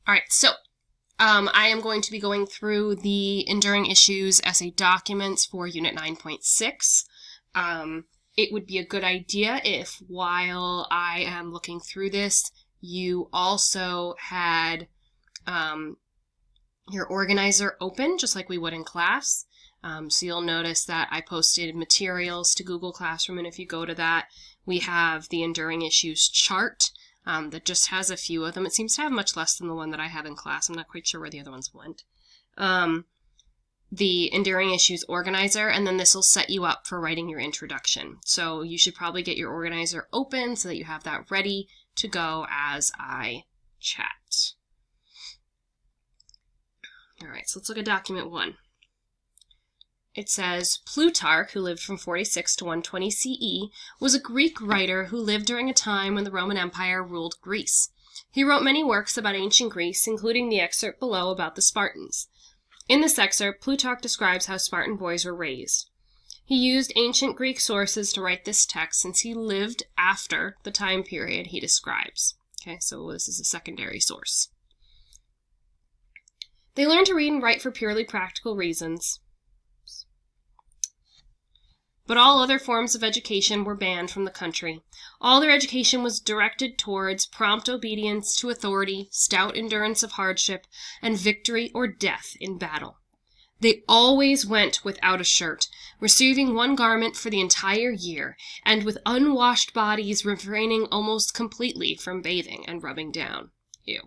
All right, so I am going to be going through the Enduring Issues essay documents for Unit 9.6. It would be a good idea if, while I am looking through this, you also had your organizer open, just like we would in class. So you'll notice that I posted materials to Google Classroom, and if you go to that, we have the Enduring Issues chart that just has a few of them. It seems to have much less than the one that I have in class. I'm not quite sure where the other ones went. The Enduring Issues organizer, and then this will set you up for writing your introduction. So you should probably get your organizer open so that you have that ready to go as I chat. All right, so let's look at document 1. It says, Plutarch, who lived from 46 to 120 CE, was a Greek writer who lived during a time when the Roman Empire ruled Greece. He wrote many works about ancient Greece, including the excerpt below about the Spartans. In this excerpt, Plutarch describes how Spartan boys were raised. He used ancient Greek sources to write this text since he lived after the time period he describes. Okay, so this is a secondary source. They learned to read and write for purely practical reasons, but all other forms of education were banned from the country. All their education was directed towards prompt obedience to authority, stout endurance of hardship, and victory or death in battle. They always went without a shirt, receiving one garment for the entire year, and with unwashed bodies refraining almost completely from bathing and rubbing down. Ew.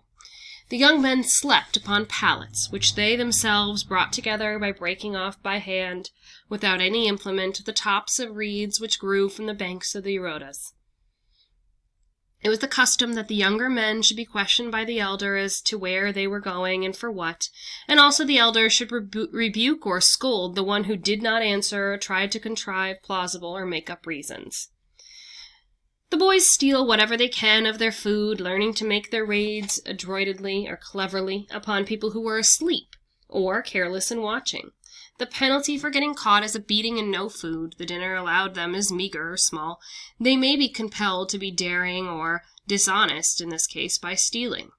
The young men slept upon pallets, which they themselves brought together by breaking off by hand, without any implement, the tops of reeds which grew from the banks of the Eurotas. It was the custom that the younger men should be questioned by the elder as to where they were going and for what, and also the elder should rebuke or scold the one who did not answer or tried to contrive plausible or make up reasons. The boys steal whatever they can of their food, learning to make their raids adroitly or cleverly upon people who were asleep or careless in watching. The penalty for getting caught is a beating and no food. The dinner allowed them is meager or small. They may be compelled to be daring or dishonest, in this case, by stealing.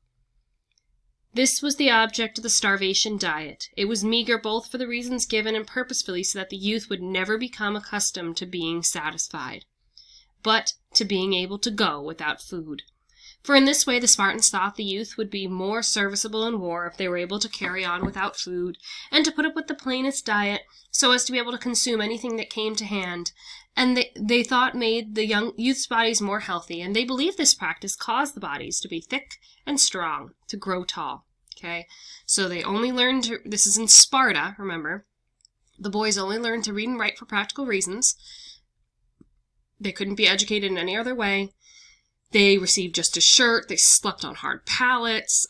This was the object of the starvation diet. It was meager both for the reasons given and purposefully so that the youth would never become accustomed to being satisfied, but to being able to go without food. For in this way the Spartans thought the youth would be more serviceable in war if they were able to carry on without food, and to put up with the plainest diet, so as to be able to consume anything that came to hand, and they thought made the young youth's bodies more healthy, and they believed this practice caused the bodies to be thick and strong, to grow tall. Okay, so they only learned to, this is in Sparta, remember, the boys only learned to read and write for practical reasons. They couldn't be educated in any other way. They received just a shirt. They slept on hard pallets.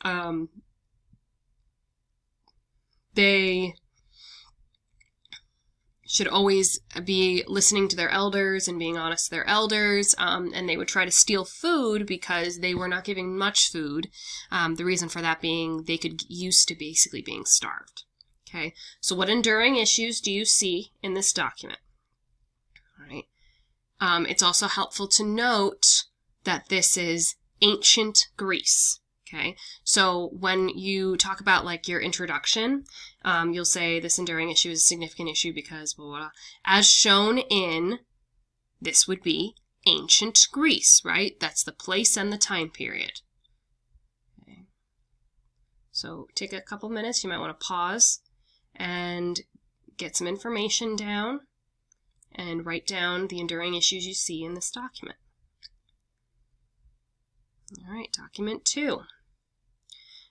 They should always be listening to their elders and being honest to their elders. And they would try to steal food because they were not giving much food. The reason for that being they could get used to basically being starved. Okay, so what enduring issues do you see in this document? All right. It's also helpful to note that this is ancient Greece, okay? So when you talk about, like, your introduction, you'll say this enduring issue is a significant issue because blah, blah, blah. As shown in, this would be ancient Greece, right? That's the place and the time period. Okay. So take a couple minutes. You might want to pause and get some information down and write down the enduring issues you see in this document. All right, document 2.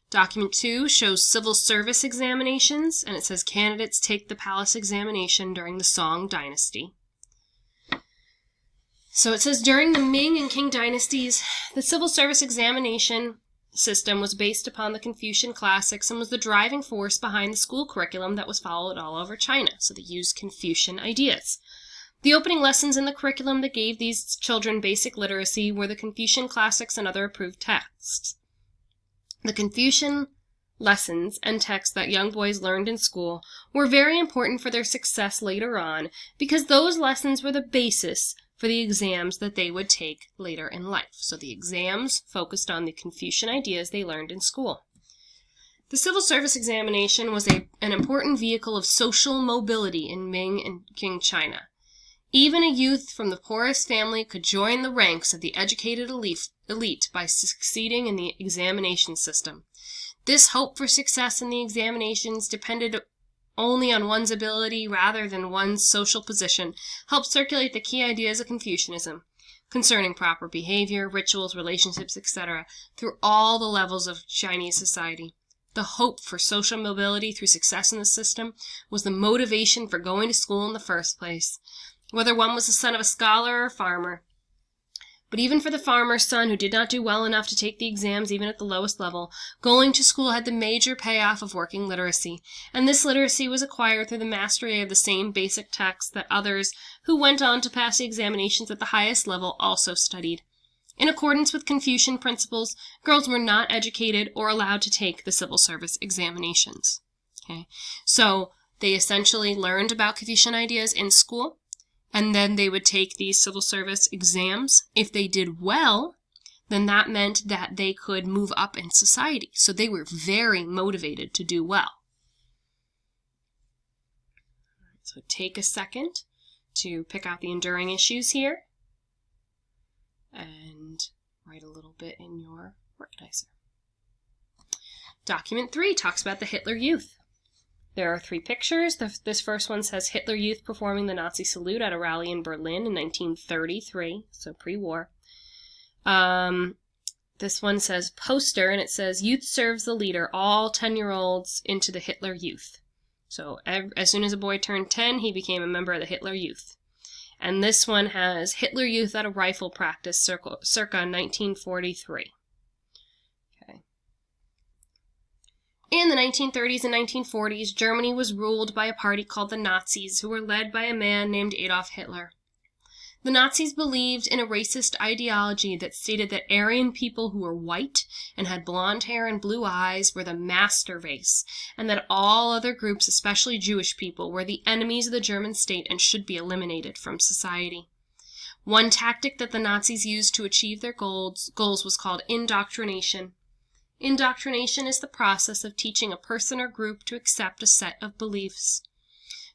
Document 2 shows civil service examinations, and it says candidates take the palace examination during the Song dynasty. So it says during the Ming and Qing dynasties, the civil service examination system was based upon the Confucian classics and was the driving force behind the school curriculum that was followed all over China. So they used Confucian ideas. The opening lessons in the curriculum that gave these children basic literacy were the Confucian classics and other approved texts. The Confucian lessons and texts that young boys learned in school were very important for their success later on because those lessons were the basis for the exams that they would take later in life. So the exams focused on the Confucian ideas they learned in school. The civil service examination was an important vehicle of social mobility in Ming and Qing China. Even a youth from the poorest family could join the ranks of the educated elite by succeeding in the examination system. This hope for success in the examinations depended only on one's ability rather than one's social position, helped circulate the key ideas of Confucianism concerning proper behavior, rituals, relationships, etc., through all the levels of Chinese society. The hope for social mobility through success in the system was the motivation for going to school in the first place, whether one was the son of a scholar or a farmer. But even for the farmer's son who did not do well enough to take the exams even at the lowest level, going to school had the major payoff of working literacy, and this literacy was acquired through the mastery of the same basic texts that others who went on to pass the examinations at the highest level also studied. In accordance with Confucian principles, girls were not educated or allowed to take the civil service examinations. Okay? So they essentially learned about Confucian ideas in school, and then they would take these civil service exams. If they did well, then that meant that they could move up in society. So they were very motivated to do well. So take a second to pick out the enduring issues here and write a little bit in your organizer. Document 3 talks about the Hitler Youth. There are 3 pictures. This first one says Hitler Youth performing the Nazi salute at a rally in Berlin in 1933, so pre-war. This one says poster, and it says Youth serves the leader, all 10-year-olds into the Hitler Youth. So as soon as a boy turned 10, he became a member of the Hitler Youth. And this one has Hitler Youth at a rifle practice circa 1943. Okay. In the 1930s and 1940s, Germany was ruled by a party called the Nazis, who were led by a man named Adolf Hitler. The Nazis believed in a racist ideology that stated that Aryan people who were white and had blonde hair and blue eyes were the master race, and that all other groups, especially Jewish people, were the enemies of the German state and should be eliminated from society. One tactic that the Nazis used to achieve their goals was called indoctrination. Indoctrination is the process of teaching a person or group to accept a set of beliefs.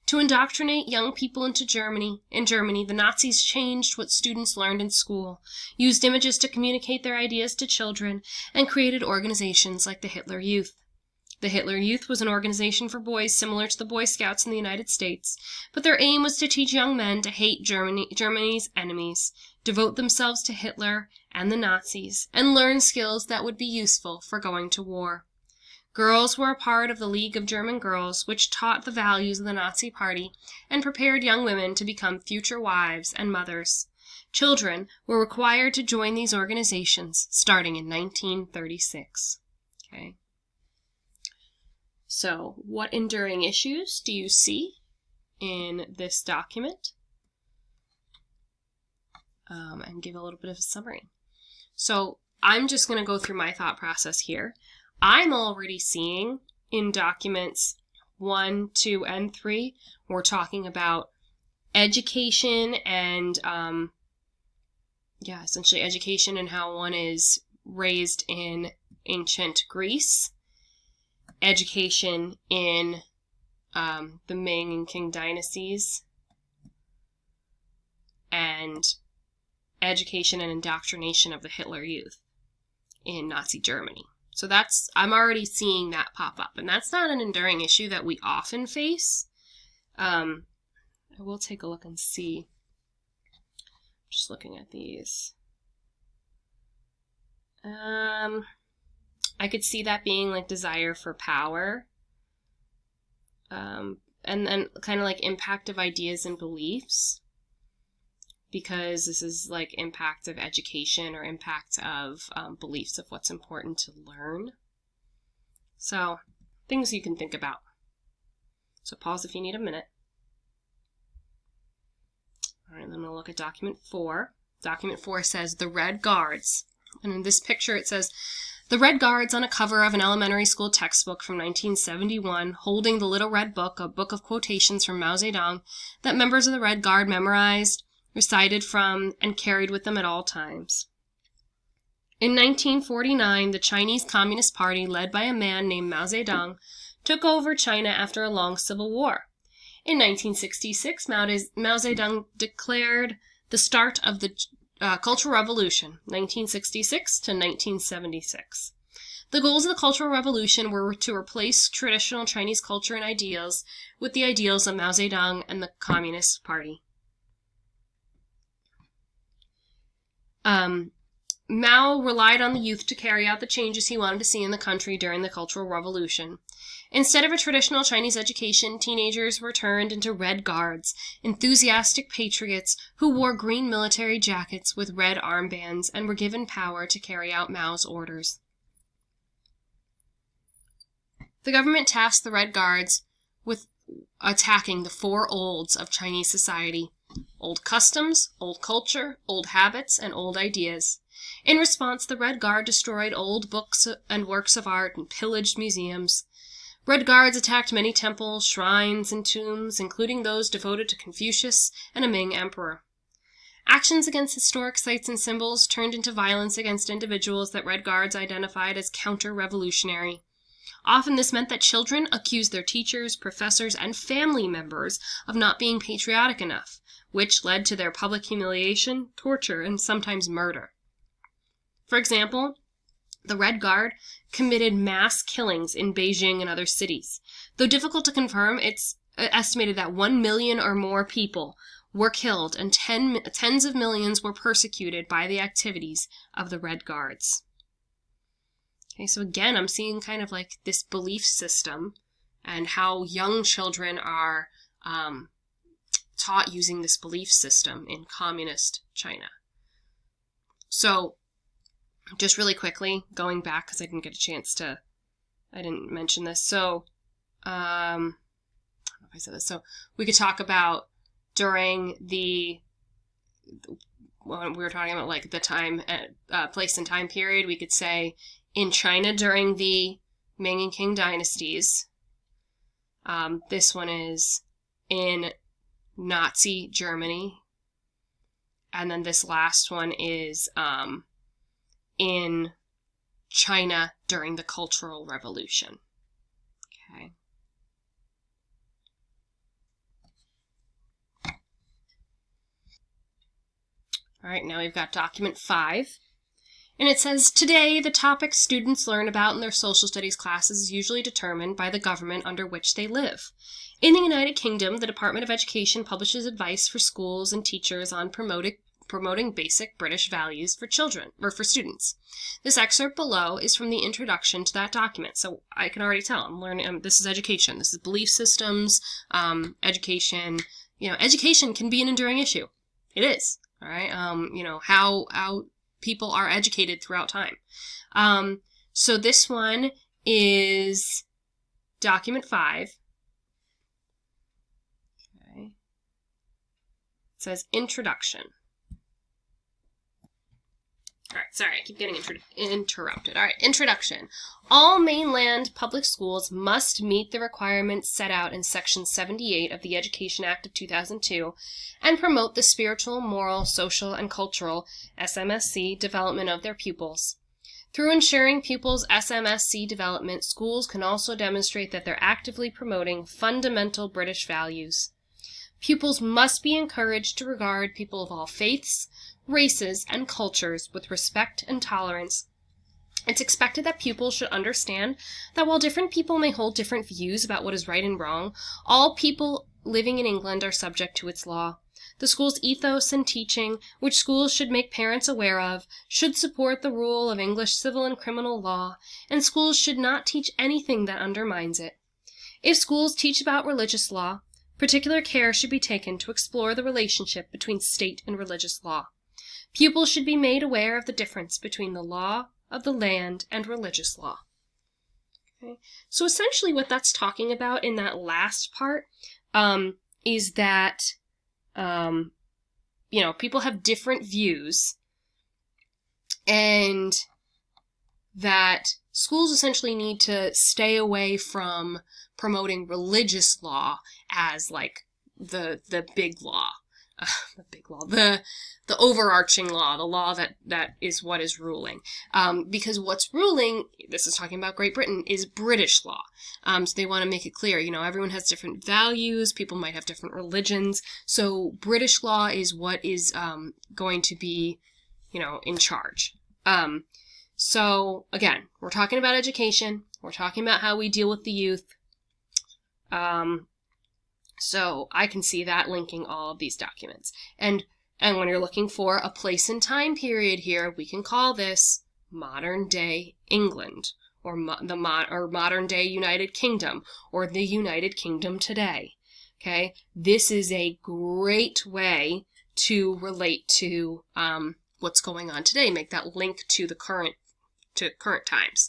To indoctrinate young people in Germany, the Nazis changed what students learned in school, used images to communicate their ideas to children, and created organizations like the Hitler Youth. The Hitler Youth was an organization for boys similar to the Boy Scouts in the United States, but their aim was to teach young men to hate Germany's enemies, devote themselves to Hitler and the Nazis, and learn skills that would be useful for going to war. Girls were a part of the League of German Girls, which taught the values of the Nazi Party and prepared young women to become future wives and mothers. Children were required to join these organizations starting in 1936. Okay. So, what enduring issues do you see in this document? And give a little bit of a summary. So, I'm just going to go through my thought process here. I'm already seeing in documents 1, 2, and 3, we're talking about education and, essentially education and how one is raised in ancient Greece, education in the Ming and Qing dynasties, and education and indoctrination of the Hitler Youth in Nazi Germany. So I'm already seeing that pop up, and that's not an enduring issue that we often face. I will take a look and see. Just looking at these. I could see that being like desire for power. And then kind of like impact of ideas and beliefs. Because this is like impact of education or impact of beliefs of what's important to learn. So, things you can think about. So pause if you need a minute. All right, then we'll look at document 4. Document 4 says the Red Guards. And in this picture it says, the Red Guards on a cover of an elementary school textbook from 1971, holding the Little Red Book, a book of quotations from Mao Zedong that members of the Red Guard memorized, recited from, and carried with them at all times. In 1949, the Chinese Communist Party, led by a man named Mao Zedong, took over China after a long civil war. In 1966, Mao Zedong declared the start of the Cultural Revolution, 1966 to 1976. The goals of the Cultural Revolution were to replace traditional Chinese culture and ideals with the ideals of Mao Zedong and the Communist Party. Mao relied on the youth to carry out the changes he wanted to see in the country during the Cultural Revolution. Instead of a traditional Chinese education, teenagers were turned into Red Guards, enthusiastic patriots who wore green military jackets with red armbands and were given power to carry out Mao's orders. The government tasked the Red Guards with attacking the four olds of Chinese society: old customs, old culture, old habits, and old ideas. In response, the Red Guard destroyed old books and works of art and pillaged museums. Red Guards attacked many temples, shrines, and tombs, including those devoted to Confucius and a Ming emperor. Actions against historic sites and symbols turned into violence against individuals that Red Guards identified as counter-revolutionary. Often this meant that children accused their teachers, professors, and family members of not being patriotic enough, which led to their public humiliation, torture, and sometimes murder. For example, the Red Guard committed mass killings in Beijing and other cities. Though difficult to confirm, it's estimated that 1 million or more people were killed and tens of millions were persecuted by the activities of the Red Guards. Okay, so again, I'm seeing kind of like this belief system and how young children are taught using this belief system in communist China. So, just really quickly, going back, because I didn't get a chance to, I didn't mention this. So, I don't know if I said this. So, we could talk about during when we were talking about like the time, place and time period, we could say in China during the Ming and Qing dynasties. This one is in Nazi Germany. And then this last one is in China during the Cultural Revolution. Okay. All right, now we've got document 5. And it says, today, the topic students learn about in their social studies classes is usually determined by the government under which they live. In the United Kingdom, the Department of Education publishes advice for schools and teachers on promoting basic British values for children, or for students. This excerpt below is from the introduction to that document. So I can already tell, I'm learning, this is education. This is belief systems, education. You know, education can be an enduring issue. It is, all right? How people are educated throughout time. So this one is document 5. Okay. It says introduction. All right, sorry, I keep getting interrupted. All right, introduction. All mainland public schools must meet the requirements set out in Section 78 of the Education Act of 2002 and promote the spiritual, moral, social, and cultural SMSC development of their pupils. Through ensuring pupils' SMSC development, schools can also demonstrate that they're actively promoting fundamental British values. Pupils must be encouraged to regard people of all faiths, races, and cultures with respect and tolerance. It's expected that pupils should understand that while different people may hold different views about what is right and wrong, all people living in England are subject to its law. The school's ethos and teaching, which schools should make parents aware of, should support the rule of English civil and criminal law, and schools should not teach anything that undermines it. If schools teach about religious law, particular care should be taken to explore the relationship between state and religious law. Pupils should be made aware of the difference between the law of the land and religious law. Okay. So essentially what that's talking about in that last part is that, people have different views, and that schools essentially need to stay away from promoting religious law as like the big law. the big law, the overarching law, the law that is what is ruling. Because what's ruling, this is talking about Great Britain, is British law. So they want to make it clear, everyone has different values, people might have different religions, so British law is what is going to be, in charge. So again, we're talking about education, we're talking about how we deal with the youth. So I can see that linking all of these documents. And when you're looking for a place and time period here, we can call this modern day England, or modern day United Kingdom, or the United Kingdom today. Okay, this is a great way to relate to what's going on today. Make that link to the current times.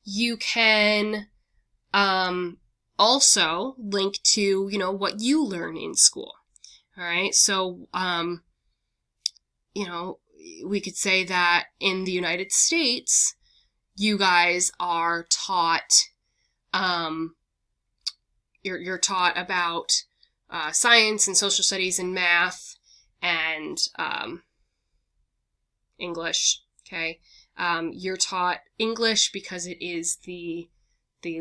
You can also link to, what you learn in school. All right. So, we could say that in the United States, you guys are taught, you're taught about, science and social studies and math and, English. Okay. You're taught English because it is the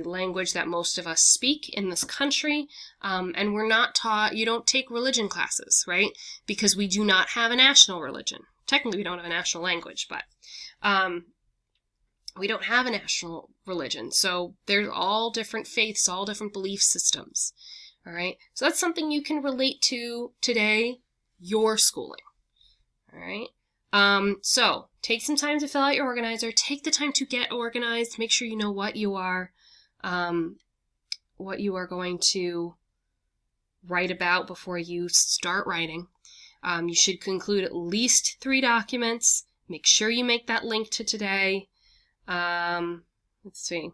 language that most of us speak in this country, and we're not taught, you don't take religion classes, right? Because we do not have a national religion. Technically, we don't have a national language, but we don't have a national religion. So there's all different faiths, all different belief systems, all right? So that's something you can relate to today, your schooling, all right? So take some time to fill out your organizer. Take the time to get organized. Make sure you know what you are going to write about before you start writing. You should conclude at least 3 documents. Make sure you make that link to today. Let's see.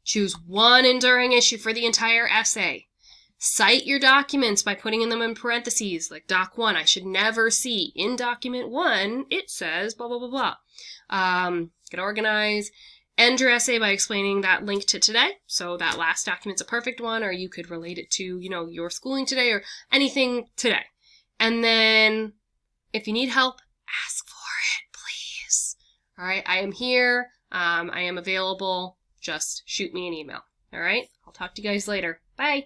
Choose one enduring issue for the entire essay. Cite your documents by putting them in parentheses, like Doc 1. I should never see in document 1, it says blah, blah, blah, blah. Get organized. End your essay by explaining that link to today. So that last document's a perfect one, or you could relate it to, your schooling today or anything today. And then if you need help, ask for it, please. All right. I am here. I am available. Just shoot me an email. All right. I'll talk to you guys later. Bye.